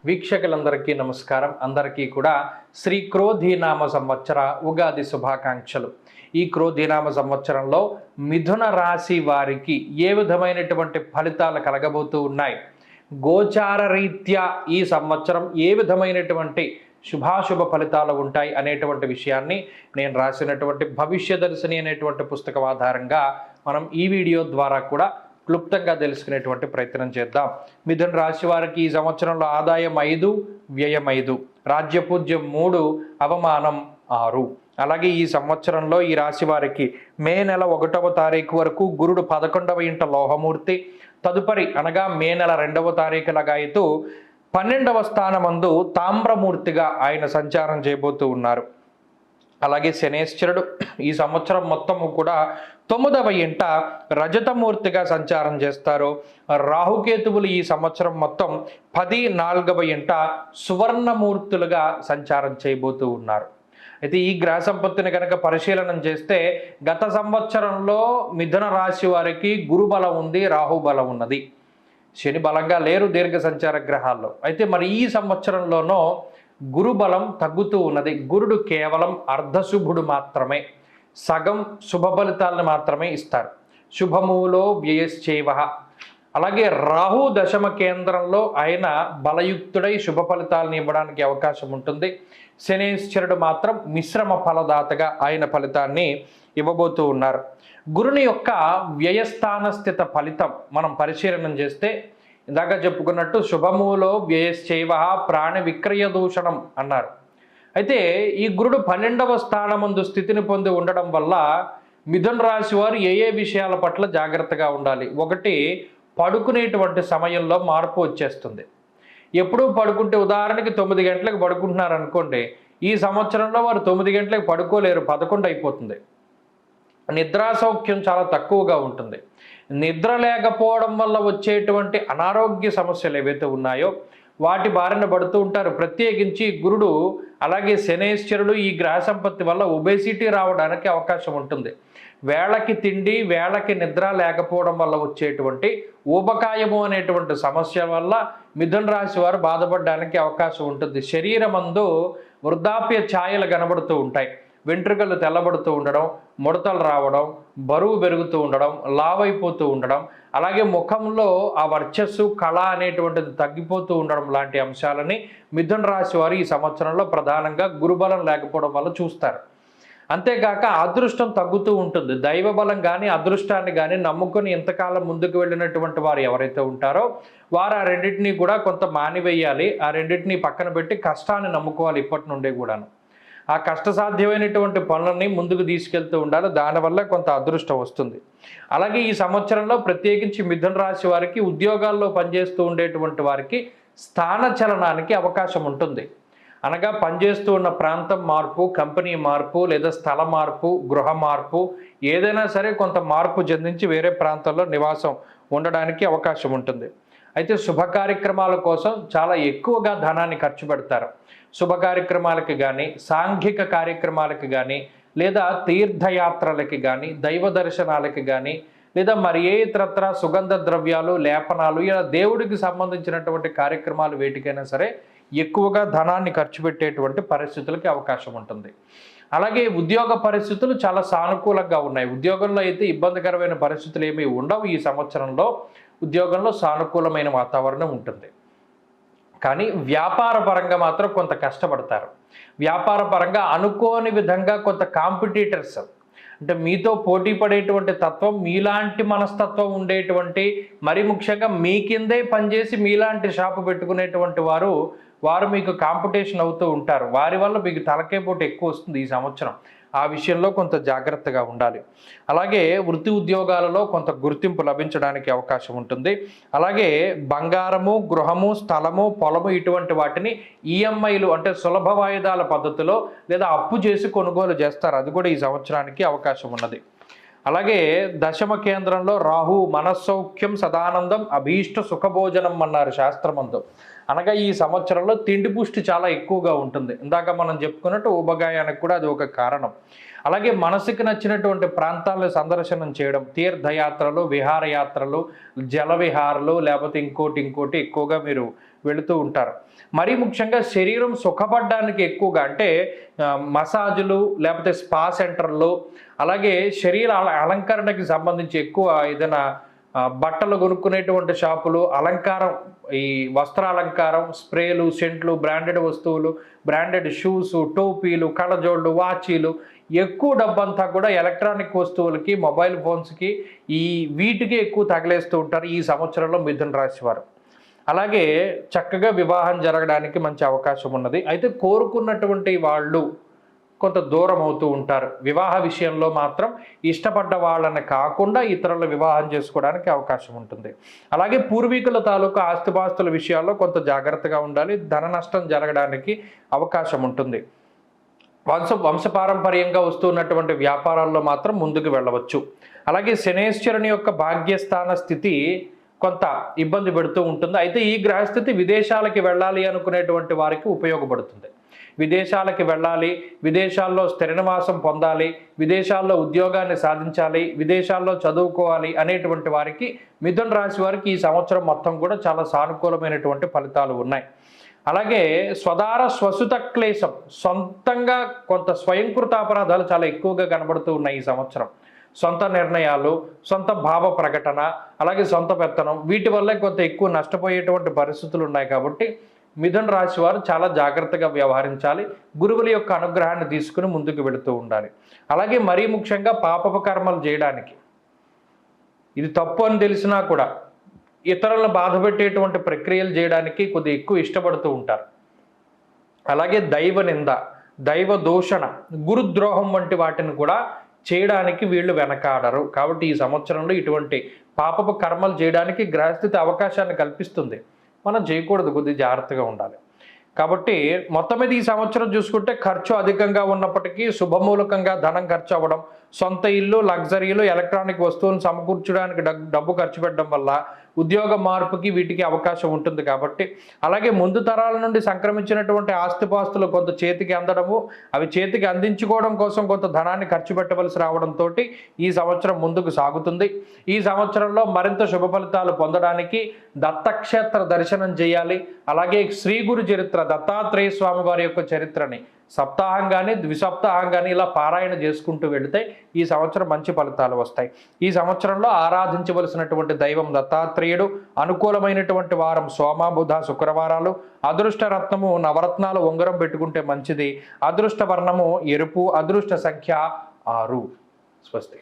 వీక్షకులందరికీ నమస్కారం. అందరికీ కూడా శ్రీ క్రోధీనామ సంవత్సర ఉగాది శుభాకాంక్షలు. ఈ క్రోధీనామ సంవత్సరంలో మిథున రాశి వారికి ఏ విధమైనటువంటి ఫలితాలు కలగబోతూ ఉన్నాయి, గోచార రీత్యా ఈ సంవత్సరం ఏ విధమైనటువంటి శుభాశుభ ఫలితాలు ఉంటాయి అనేటువంటి విషయాన్ని నేను రాసినటువంటి భవిష్యదర్శిని అనేటువంటి పుస్తకం ఆధారంగా మనం ఈ వీడియో ద్వారా కూడా క్లుప్తంగా తెలుసుకునేటువంటి ప్రయత్నం చేద్దాం. మిథున రాశి వారికి ఈ సంవత్సరంలో ఆదాయం 5, వ్యయం 5, రాజ్యపూజ్యం 3, అవమానం 6. అలాగే ఈ సంవత్సరంలో ఈ రాశి వారికి మే నెల 1వ తారీఖు వరకు గురుడు 11వ ఇంట లోహమూర్తి, తదుపరి అనగా మే నెల 2వ తారీఖు లగాయతూ 12వ స్థానమందు తామ్రమూర్తిగా ఆయన సంచారం చేయబోతూ ఉన్నారు. అలాగే శనేశ్వరుడు ఈ సంవత్సరం మొత్తము కూడా 9వ ఇంట రజతమూర్తిగా సంచారం చేస్తారు. రాహుకేతువులు ఈ సంవత్సరం మొత్తం 10, 4వ ఇంట సువర్ణమూర్తులుగా సంచారం చేయబోతూ ఉన్నారు. అయితే ఈ గ్రహ సంపత్తిని కనుక పరిశీలనం చేస్తే గత సంవత్సరంలో మిథున రాశి వారికి గురు బలం ఉంది, రాహు బలం ఉన్నది, శని బలంగా లేరు దీర్ఘ సంచార గ్రహాల్లో. అయితే మరి ఈ సంవత్సరంలోనో గురు బలం తగ్గుతూ ఉన్నది. గురుడు కేవలం అర్ధశుభుడు మాత్రమే, సగం శుభ ఫలితాలను మాత్రమే ఇస్తారు. శుభములో వ్యయశ్చేవ. అలాగే రాహు దశమ కేంద్రంలో ఆయన బలయుక్తుడై శుభ ఫలితాలను ఇవ్వడానికి అవకాశం ఉంటుంది. శనేశ్వరుడు మాత్రం మిశ్రమ ఫలదాతగా ఆయన ఫలితాన్ని ఇవ్వబోతూ ఉన్నారు. గురుని యొక్క వ్యయస్థాన స్థిత ఫలితం మనం పరిశీలన చేస్తే ఇందాక చెప్పుకున్నట్టు శుభములో వ్యయశ్చైవ ప్రాణ విక్రయ దూషణం అన్నారు. అయితే ఈ గురుడు 12వ స్థానమందు స్థితిని పొంది ఉండడం వల్ల మిథున రాశి వారు ఏ విషయాల పట్ల జాగ్రత్తగా ఉండాలి. ఒకటి, పడుకునేటువంటి సమయంలో మార్పు వచ్చేస్తుంది. ఎప్పుడూ పడుకుంటే ఉదాహరణకి 9 గంటలకు పడుకుంటున్నారు అనుకోండి, ఈ సంవత్సరంలో వారు 9 గంటలకు పడుకోలేరు, 11 అయిపోతుంది. నిద్రా సౌఖ్యం చాలా తక్కువగా ఉంటుంది. నిద్ర లేకపోవడం వల్ల వచ్చేటువంటి అనారోగ్య సమస్యలు ఏవైతే ఉన్నాయో వాటి బారిన పడుతూ ఉంటారు. ప్రత్యేకించి గురుడు అలాగే శనేశ్వరుడు ఈ గ్రహ సంపత్తి వల్ల ఒబేసిటీ రావడానికి అవకాశం ఉంటుంది. వేళకి తిండి, వేళకి నిద్ర లేకపోవడం వల్ల వచ్చేటువంటి ఊబకాయము అనేటువంటి సమస్య వల్ల మిథున రాశి వారు బాధపడడానికి అవకాశం ఉంటుంది. శరీరమందు వృద్ధాప్య ఛాయలు కనబడుతూ ఉంటాయి. వెంట్రుకలు తెల్లబడుతూ ఉండడం, ముడతలు రావడం, బరువు పెరుగుతూ ఉండడం, లావైపోతూ ఉండడం, అలాగే ముఖంలో ఆ వర్చస్సు కళ అనేటువంటిది తగ్గిపోతూ ఉండడం లాంటి అంశాలని మిథున రాశి వారు ఈ సంవత్సరంలో ప్రధానంగా గురుబలం లేకపోవడం వల్ల చూస్తారు. అంతేకాక అదృష్టం తగ్గుతూ ఉంటుంది. దైవబలం కానీ అదృష్టాన్ని కానీ నమ్ముకొని ఇంతకాలం ముందుకు వెళ్ళినటువంటి వారు ఎవరైతే ఉంటారో వారు ఆ రెండింటినీ కూడా కొంత మానివేయాలి. ఆ రెండింటినీ పక్కన పెట్టి కష్టాన్ని నమ్ముకోవాలి. ఇప్పటి నుండే కూడాను ఆ కష్టసాధ్యమైనటువంటి పనులని ముందుకు తీసుకెళ్తూ ఉండాలి. దానివల్ల కొంత అదృష్టం వస్తుంది. అలాగే ఈ సంవత్సరంలో ప్రత్యేకించి మిథున రాశి వారికి ఉద్యోగాల్లో పనిచేస్తూ ఉండేటువంటి వారికి స్థాన చలనానికి అవకాశం ఉంటుంది. అనగా పనిచేస్తూ ఉన్న ప్రాంతం మార్పు, కంపెనీ మార్పు, లేదా స్థల మార్పు, గృహ మార్పు, ఏదైనా సరే కొంత మార్పు చెందించి వేరే ప్రాంతంలో నివాసం ఉండడానికి అవకాశం ఉంటుంది. అయితే శుభ కార్యక్రమాల కోసం చాలా ఎక్కువగా ధనాన్ని ఖర్చు పెడతారు. శుభ కార్యక్రమాలకి కానీ, సాంఘిక కార్యక్రమాలకి కానీ, లేదా తీర్థయాత్రలకి కానీ, దైవ దర్శనాలకి కానీ, లేదా మరి ఏ ఇతరత్ర సుగంధ ద్రవ్యాలు, లేపనాలు, ఇలా దేవుడికి సంబంధించినటువంటి కార్యక్రమాలు వేటికైనా సరే ఎక్కువగా ధనాన్ని ఖర్చు పెట్టేటువంటి పరిస్థితులకి అవకాశం ఉంటుంది. అలాగే ఉద్యోగ పరిస్థితులు చాలా సానుకూలంగా ఉన్నాయి. ఉద్యోగంలో అయితే ఇబ్బందికరమైన పరిస్థితులు ఏమీ ఉండవు. ఈ సంవత్సరంలో ఉద్యోగంలో సానుకూలమైన వాతావరణం ఉంటుంది. కానీ వ్యాపార పరంగా మాత్రం కొంత కష్టపడతారు. వ్యాపార పరంగా అనుకోని విధంగా కొంత కాంపిటీటర్స్, అంటే మీతో పోటీ పడేటువంటి తత్వం, మీలాంటి మనస్తత్వం ఉండేటువంటి, మరి ముఖ్యంగా మీ కిందే పనిచేసి మీలాంటి షాపు పెట్టుకునేటువంటి వారు మీకు కాంపిటీషన్ అవుతూ ఉంటారు. వారి వల్ల మీకు తలకే పోటు ఎక్కువ వస్తుంది ఈ సంవత్సరం. ఆ విషయంలో కొంత జాగ్రత్తగా ఉండాలి. అలాగే వృత్తి ఉద్యోగాలలో కొంత గుర్తింపు లభించడానికి అవకాశం ఉంటుంది. అలాగే బంగారము, గృహము, స్థలము, పొలము ఇటువంటి వాటిని ఈఎంఐలు అంటే సులభ వాయిదాల పద్ధతిలో లేదా అప్పు చేసి కొనుగోలు చేస్తారు. అది కూడా ఈ సంవత్సరానికి అవకాశం ఉన్నది. అలాగే దశమ కేంద్రంలో రాహు మనస్సౌఖ్యం సదానందం అభీష్ట సుఖభోజనం అన్నారు శాస్త్రమందు. అనగా ఈ సంవత్సరంలో తిండి పుష్టి చాలా ఎక్కువగా ఉంటుంది. ఇందాక మనం చెప్పుకున్నట్టు ఊబగాయానికి కూడా అది ఒక కారణం. అలాగే మనసుకి నచ్చినటువంటి ప్రాంతాలను సందర్శనం చేయడం, తీర్థయాత్రలు, విహారయాత్రలు, జల విహారాలు, లేకపోతే ఇంకోటి ఎక్కువగా మీరు వెళుతూ ఉంటారు. మరీ ముఖ్యంగా శరీరం సుఖపడడానికి ఎక్కువగా అంటే మసాజులు లేకపోతే స్పా సెంటర్లు, అలాగే శరీర అలంకరణకి సంబంధించి ఎక్కువ ఏదైనా బట్టలు కొనుక్కునేటువంటి షాపులు, అలంకారం, ఈ వస్త్రాలంకారం, స్ప్రేలు, సెంట్లు, బ్రాండెడ్ వస్తువులు, బ్రాండెడ్ షూస్, టోపీలు, కళ్ళజోళ్ళు, వాచీలు, ఎక్కువ డబ్బంతా కూడా ఎలక్ట్రానిక్ వస్తువులకి, మొబైల్ ఫోన్స్కి, వీటికి ఎక్కువ తగిలేస్తూ ఉంటారు ఈ సంవత్సరంలో మిథున రాశి వారు. అలాగే చక్కగా వివాహం జరగడానికి మంచి అవకాశం ఉన్నది. అయితే కోరుకున్నటువంటి వాళ్ళు కొంత దూరం అవుతూ ఉంటారు. వివాహ విషయంలో మాత్రం ఇష్టపడ్డ వాళ్ళని కాకుండా ఇతరుల వివాహం చేసుకోవడానికి అవకాశం ఉంటుంది. అలాగే పూర్వీకుల తాలూకు ఆస్తిపాస్తుల విషయాల్లో కొంత జాగ్రత్తగా ఉండాలి. ధన నష్టం జరగడానికి అవకాశం ఉంటుంది. వంశపారంపర్యంగా వస్తున్నటువంటి వ్యాపారాల్లో మాత్రం ముందుకు వెళ్ళవచ్చు. అలాగే శనేశ్వరుని యొక్క భాగ్యస్థాన స్థితి కొంత ఇబ్బంది పెడుతూ ఉంటుంది. అయితే ఈ గ్రహస్థితి విదేశాలకి వెళ్ళాలి అనుకునేటువంటి వారికి ఉపయోగపడుతుంది. విదేశాలకి వెళ్ళాలి, విదేశాల్లో స్థిర నివాసం పొందాలి, విదేశాల్లో ఉద్యోగాన్ని సాధించాలి, విదేశాల్లో చదువుకోవాలి అనేటువంటి వారికి, మిథున రాశి వారికి ఈ సంవత్సరం మొత్తం కూడా చాలా సానుకూలమైనటువంటి ఫలితాలు ఉన్నాయి. అలాగే స్వదార స్వసుత క్లేశం, సొంతంగా కొంత స్వయంకృత అపరాధాలు చాలా ఎక్కువగా కనబడుతూ ఉన్నాయి ఈ సంవత్సరం. సొంత నిర్ణయాలు, సొంత భావ ప్రకటన, అలాగే సొంత పెత్తనం, వీటి వల్లే కొంత ఎక్కువ నష్టపోయేటువంటి పరిస్థితులు ఉన్నాయి. కాబట్టి మిథున రాశి వారు చాలా జాగ్రత్తగా వ్యవహరించాలి. గురువుల యొక్క అనుగ్రహాన్ని తీసుకుని ముందుకు వెళుతూ ఉండాలి. అలాగే మరీ ముఖ్యంగా పాపపు కర్మలు చేయడానికి, ఇది తప్పు అని తెలిసినా కూడా ఇతరులను బాధపెట్టేటువంటి ప్రక్రియలు చేయడానికి కొద్దిగా ఎక్కువ ఇష్టపడుతూ ఉంటారు. అలాగే దైవ నింద, దైవ దూషణ, గురుద్రోహం వంటి వాటిని కూడా చేయడానికి వీళ్ళు వెనకాడరు. కాబట్టి ఈ సంవత్సరంలో ఇటువంటి పాపపు కర్మలు చేయడానికి గ్రహస్థితి అవకాశాన్ని కల్పిస్తుంది. మనం చేయకూడదు, కొద్దిగా జాగ్రత్తగా ఉండాలి. కాబట్టి మొత్తం మీద ఈ సంవత్సరం చూసుకుంటే ఖర్చు అధికంగా ఉన్నప్పటికీ శుభమూలకంగా ధనం ఖర్చు అవ్వడం, సొంత ఇల్లు, లగ్జరీలు, ఎలక్ట్రానిక్ వస్తువులను సమకూర్చడానికి డబ్బు ఖర్చు పెట్టడం వల్ల ఉద్యోగ మార్పుకి వీటికి అవకాశం ఉంటుంది. కాబట్టి అలాగే ముందు తరాల నుండి సంక్రమించినటువంటి ఆస్తిపాస్తులు కొంత చేతికి అందడము, అవి చేతికి అందించుకోవడం కోసం కొంత ధనాన్ని ఖర్చు పెట్టవలసి రావడంతో ఈ సంవత్సరం ముందుకు సాగుతుంది. ఈ సంవత్సరంలో మరింత శుభ ఫలితాలు పొందడానికి దత్తక్షేత్ర దర్శనం చేయాలి. అలాగే శ్రీ గురు చరిత్ర, దత్తాత్రేయ స్వామి వారి యొక్క చరిత్రని సప్తాహం కానీ ద్విసప్తాహం కానీ ఇలా పారాయణ చేసుకుంటూ వెళితే ఈ సంవత్సరం మంచి ఫలితాలు వస్తాయి. ఈ సంవత్సరంలో ఆరాధించవలసినటువంటి దైవం దత్తాత్రేయుడు. అనుకూలమైనటువంటి వారం సోమ, బుధ, శుక్రవారాలు. అదృష్ట రత్నము నవరత్నాలు ఉంగరం పెట్టుకుంటే మంచిది. అదృష్ట వర్ణము ఎరుపు. అదృష్ట సంఖ్య 6. స్వస్తి.